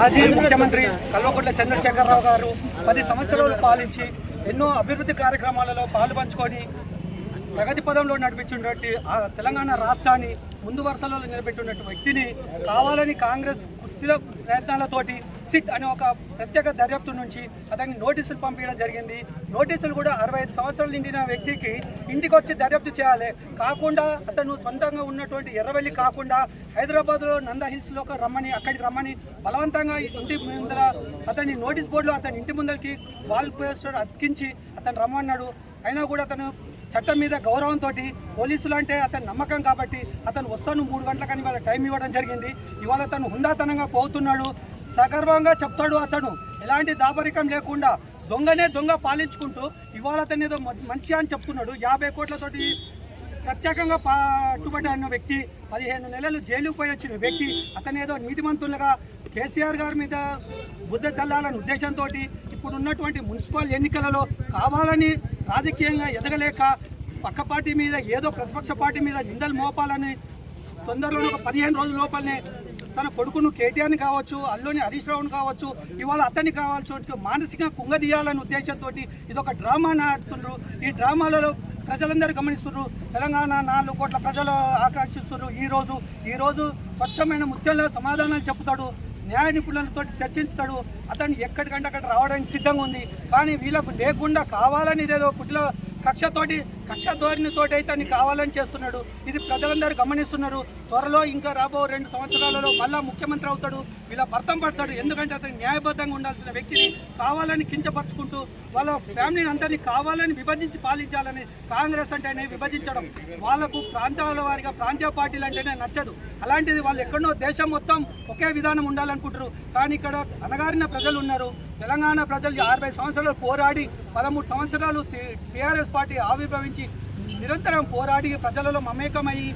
మాజీ ముఖ్యమంత్రి కల్వకుంట్ల చంద్రశేఖరరావు గారు 10 సంవత్సరాలు పాలించి ఎన్నో అభివృద్ధి కార్యక్రమాలలో పాలుపంచుకొని ప్రగతి పదంలో నడిపించినటువంటి ఆ తెలంగాణ రాష్ట్రాన్ని ముందు వరుసలో నిలబెట్టినటువంటి వ్యక్తిని కావాలని కాంగ్రెస్ కుట్టిల ప్రయత్నాలతోటి సిట్ అనే ఒక ప్రత్యేక దర్యాప్తు నుంచి అతనికి నోటీసులు పంపించడం జరిగింది. నోటీసులు కూడా 65 సంవత్సరాలు నిండిన వ్యక్తికి ఇంటికి వచ్చి దర్యాప్తు చేయాలి కాకుండా అతను సొంతంగా ఉన్నటువంటి ఎర్రవెల్లి కాకుండా హైదరాబాద్లో నందా హిల్స్లో అక్కడికి రమ్మని బలవంతంగా ఇంటి ముందర అతని నోటీస్ బోర్డులో అతని ఇంటి ముందరికి వాల్ పోస్టర్ అతికించి అతను రమ్మన్నాడు. అయినా కూడా అతను చట్టం మీద గౌరవంతో పోలీసులు అంటే అతని నమ్మకం కాబట్టి అతను వస్తాను 3 గంటలకని వాళ్ళ టైం ఇవ్వడం జరిగింది. ఇవాళ అతను హుందాతనంగా పోతున్నాడు, సగర్వంగా చెప్తాడు. అతను ఎలాంటి దాపరికం లేకుండా దొంగ పాలించుకుంటూ ఇవాళ అతను ఏదో మంచి అని చెప్తున్నాడు. 50 కోట్లతోటి ప్రత్యేకంగా పట్టుబడిన వ్యక్తి, 15 నెలలు జైలుకు పోయి వచ్చిన వ్యక్తి, అతను ఏదో నీతిమంతులుగా కేసీఆర్ గారి మీద బుద్ధ చల్లాలనే ఉద్దేశంతో ఇప్పుడు ఉన్నటువంటి మున్సిపల్ ఎన్నికలలో కావాలని రాజకీయంగా ఎదగలేక పక్క పార్టీ మీద ఏదో ప్రతిపక్ష పార్టీ మీద నిందలు మోపాలని తొందరలోనే ఒక 15 రోజుల లోపలనే తన కొడుకును కేటీఆర్ని కావచ్చు, అల్లుని హరీష్ రావుని కావచ్చు, ఇవాళ అతన్ని కావచ్చు మానసికంగా కుంగదీయాలనే ఉద్దేశంతో ఇది ఒక డ్రామా ఆడుతున్నారు. ఈ డ్రామాలలో ప్రజలందరూ గమనిస్తున్నారు. తెలంగాణ 4 కోట్ల ప్రజలు ఆకాంక్షిస్తున్నారు. ఈరోజు స్వచ్ఛమైన ముత్యాల సమాధానాలు చెప్తాడు, న్యాయ నిపుణులతో చర్చించుతాడు. అతను ఎక్కడికంటే అక్కడ రావడానికి సిద్ధంగా ఉంది. కానీ వీళ్ళకు లేకుండా కావాలని ఇదేదో కుట్ల కక్ష ధోరణితోటి అయితే అన్ని కావాలని చేస్తున్నాడు. ఇది ప్రజలందరూ గమనిస్తున్నారు. త్వరలో ఇంకా రాబో 2 సంవత్సరాలలో మళ్ళా ముఖ్యమంత్రి అవుతాడు, వీళ్ళ భర్తం పడతాడు. ఎందుకంటే అతను న్యాయబద్ధంగా ఉండాల్సిన వ్యక్తిని కావాలని కించపరుచుకుంటూ వాళ్ళ ఫ్యామిలీని అందరినీ కావాలని విభజించి పాలించాలని కాంగ్రెస్ అంటేనే విభజించడం. వాళ్ళకు ప్రాంతాల వారిగా ప్రాంతీయ పార్టీలు అంటేనే నచ్చదు. అలాంటిది వాళ్ళు ఎక్కడో దేశం మొత్తం ఒకే విధానం ఉండాలనుకుంటారు. కానీ ఇక్కడ అనగారిన ప్రజలు ఉన్నారు. తెలంగాణ ప్రజలు 60 సంవత్సరాలు పోరాడి 13 సంవత్సరాలు టీఆర్ఎస్ పార్టీ ఆవిర్భవించి నిరంతరం పోరాడి ప్రజలలో మమేకమయ్యి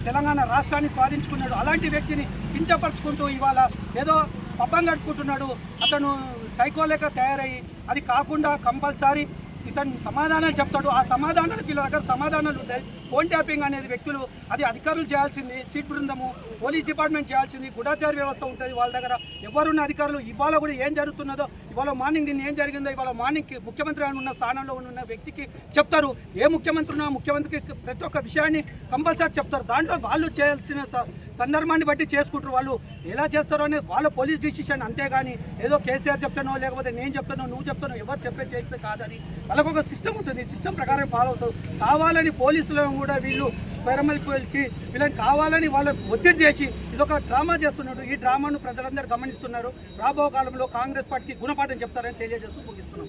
తెలంగాణ రాష్ట్రాన్ని స్వాధించుకున్నాడు. అలాంటి వ్యక్తిని కించపరుచుకుంటూ ఇవాళ ఏదో పబ్బం గడుపుకుంటున్నాడు. అతను సైకోలేక తయారయ్యి అది కాకుండా కంపల్సరీ ఇతను సమాధానాలు చెప్తాడు. ఆ సమాధానాలకు వీళ్ళ దగ్గర సమాధానాలు ఉంటాయి. ఫోన్ ట్యాపింగ్ అనేది వ్యక్తులు అది అధికారులు చేయాల్సింది, సిట్ బృందము పోలీస్ డిపార్ట్మెంట్ చేయాల్సింది, గూఢచార వ్యవస్థ ఉంటుంది వాళ్ళ దగ్గర. ఎవరున్న అధికారులు ఇవాళ కూడా ఏం జరుగుతున్నదో, ఇవాళ మార్నింగ్ నిన్న ఏం జరిగిందో ఇవాళ మార్నింగ్ ముఖ్యమంత్రి ఉన్న స్థానంలో ఉన్న వ్యక్తికి చెప్తారు. ఏ ముఖ్యమంత్రి ఉన్నా ముఖ్యమంత్రికి ప్రతి ఒక్క విషయాన్ని కంపల్సరీ చెప్తారు. దాంట్లో వాళ్ళు చేయాల్సిన సందర్భాన్ని బట్టి చేసుకుంటారు. వాళ్ళు ఎలా చేస్తారో అనేది వాళ్ళ పోలీస్ డిసిషన్. అంతేగాని ఏదో కేసీఆర్ చెప్తానో లేకపోతే నేను చెప్తానో నువ్వు చెప్తానో ఎవరు చెప్పే చేస్తే కాదు. అది వాళ్ళకు ఒక సిస్టమ్ ఉంటుంది, సిస్టమ్ ప్రకారం ఫాలో అవుతారు. కావాలని పోలీసులను కూడా వీళ్ళు పేరమల్కి వీళ్ళని కావాలని వాళ్ళని ఒత్తిడి చేసి ఇదొక డ్రామా చేస్తున్నాడు. ఈ డ్రామాను ప్రజలందరూ గమనిస్తున్నారు. రాబో కాలంలో కాంగ్రెస్ పార్టీకి గుణపాఠం చెప్తారని తెలియజేస్తూ ముగిస్తున్నాం.